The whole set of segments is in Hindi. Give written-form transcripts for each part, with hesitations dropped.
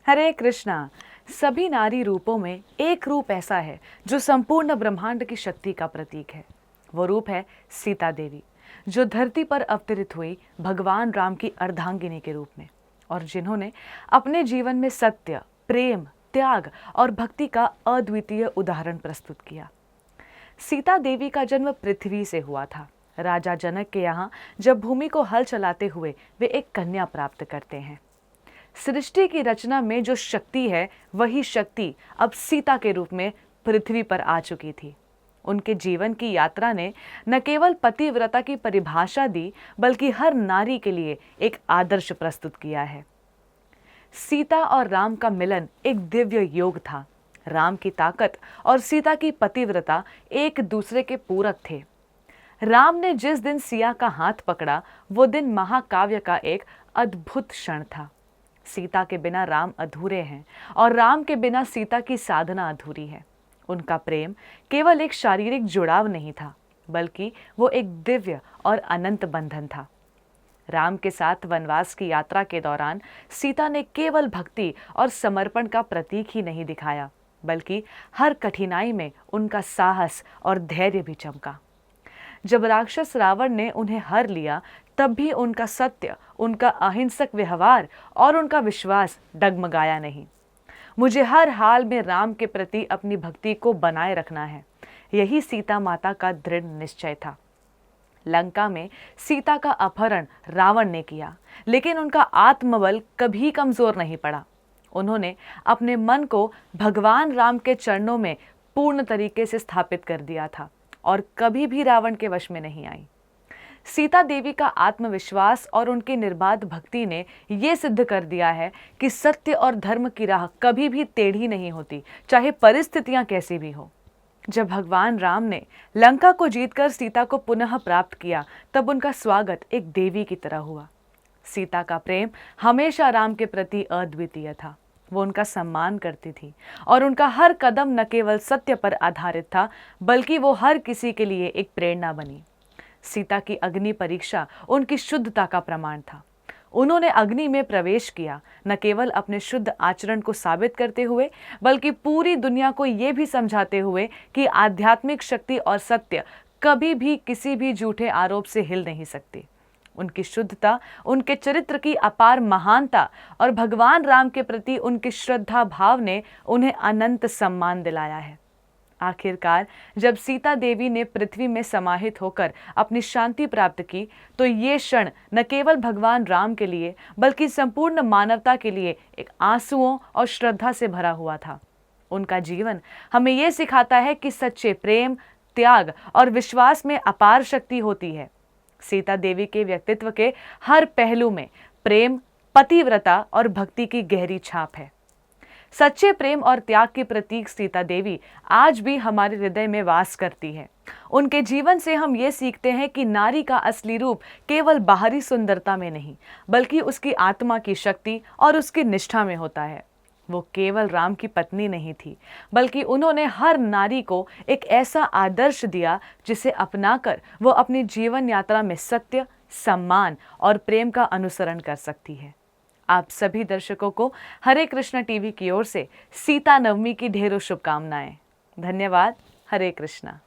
हरे कृष्णा। सभी नारी रूपों में एक रूप ऐसा है जो संपूर्ण ब्रह्मांड की शक्ति का प्रतीक है। वो रूप है सीता देवी, जो धरती पर अवतरित हुई भगवान राम की अर्धांगिनी के रूप में, और जिन्होंने अपने जीवन में सत्य, प्रेम, त्याग और भक्ति का अद्वितीय उदाहरण प्रस्तुत किया। सीता देवी का जन्म पृथ्वी से हुआ था। राजा जनक के यहाँ जब भूमि को हल चलाते हुए वे एक कन्या प्राप्त करते हैं। सृष्टि की रचना में जो शक्ति है, वही शक्ति अब सीता के रूप में पृथ्वी पर आ चुकी थी। उनके जीवन की यात्रा ने न केवल पतिव्रता की परिभाषा दी, बल्कि हर नारी के लिए एक आदर्श प्रस्तुत किया है। सीता और राम का मिलन एक दिव्य योग था। राम की ताकत और सीता की पतिव्रता एक दूसरे के पूरक थे। राम ने जिस दिन सिया का हाथ पकड़ा, वो दिन महाकाव्य का एक अद्भुत क्षण था। सीता के बिना राम अधूरे हैं और राम के बिना सीता की साधना अधूरी है। उनका प्रेम केवल एक शारीरिक जुड़ाव नहीं था, बल्कि वो एक दिव्य और अनंत बंधन था। राम के साथ वनवास की यात्रा के दौरान सीता ने केवल भक्ति और समर्पण का प्रतीक ही नहीं दिखाया, बल्कि हर कठिनाई में उनका साहस और धैर्य भी चमका। जब राक्षस रावण ने उन्हें हर लिया, तब भी उनका सत्य, उनका अहिंसक व्यवहार और उनका विश्वास डगमगाया नहीं। मुझे हर हाल में राम के प्रति अपनी भक्ति को बनाए रखना है, यही सीता माता का दृढ़ निश्चय था। लंका में सीता का अपहरण रावण ने किया, लेकिन उनका आत्मबल कभी कमजोर नहीं पड़ा। उन्होंने अपने मन को भगवान राम के चरणों में पूर्ण तरीके से स्थापित कर दिया था और कभी भी रावण के वश में नहीं आई। सीता देवी का आत्मविश्वास और उनकी निर्बाध भक्ति ने ये सिद्ध कर दिया है कि सत्य और धर्म की राह कभी भी टेढ़ी नहीं होती, चाहे परिस्थितियां कैसी भी हो। जब भगवान राम ने लंका को जीतकर सीता को पुनः प्राप्त किया, तब उनका स्वागत एक देवी की तरह हुआ। सीता का प्रेम हमेशा राम के प्रति अद्वितीय था। वो उनका सम्मान करती थी और उनका हर कदम न केवल सत्य पर आधारित था, बल्कि वो हर किसी के लिए एक प्रेरणा बनी। सीता की अग्नि परीक्षा उनकी शुद्धता का प्रमाण था। उन्होंने अग्नि में प्रवेश किया, न केवल अपने शुद्ध आचरण को साबित करते हुए, बल्कि पूरी दुनिया को ये भी समझाते हुए कि आध्यात्मिक शक्ति और सत्य कभी भी किसी भी झूठे आरोप से हिल नहीं सकती। उनकी शुद्धता, उनके चरित्र की अपार महानता और भगवान राम के प्रति उनकी श्रद्धा भाव ने उन्हें अनंत सम्मान दिलाया है। आखिरकार जब सीता देवी ने पृथ्वी में समाहित होकर अपनी शांति प्राप्त की, तो ये क्षण न केवल भगवान राम के लिए, बल्कि संपूर्ण मानवता के लिए एक आंसुओं और श्रद्धा से भरा हुआ था। उनका जीवन हमें यह सिखाता है कि सच्चे प्रेम, त्याग और विश्वास में अपार शक्ति होती है। सीता देवी के व्यक्तित्व के हर पहलू में प्रेम, पतिव्रता और भक्ति की गहरी छाप है। सच्चे प्रेम और त्याग की प्रतीक सीता देवी आज भी हमारे हृदय में वास करती है। उनके जीवन से हम ये सीखते हैं कि नारी का असली रूप केवल बाहरी सुंदरता में नहीं, बल्कि उसकी आत्मा की शक्ति और उसकी निष्ठा में होता है। वो केवल राम की पत्नी नहीं थी, बल्कि उन्होंने हर नारी को एक ऐसा आदर्श दिया जिसे अपनाकर वो अपनी जीवन यात्रा में सत्य, सम्मान और प्रेम का अनुसरण कर सकती है। आप सभी दर्शकों को हरे कृष्णा टीवी की ओर से सीता नवमी की ढेरों शुभकामनाएं। धन्यवाद। हरे कृष्णा।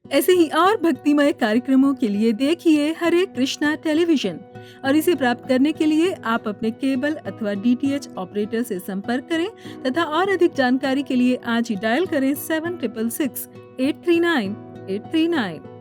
ऐसे ही और भक्तिमय कार्यक्रमों के लिए देखिए हरे कृष्णा टेलीविजन, और इसे प्राप्त करने के लिए आप अपने केबल अथवा DTH ऑपरेटर से संपर्क करें तथा और अधिक जानकारी के लिए आज ही डायल करें 7666 839 839।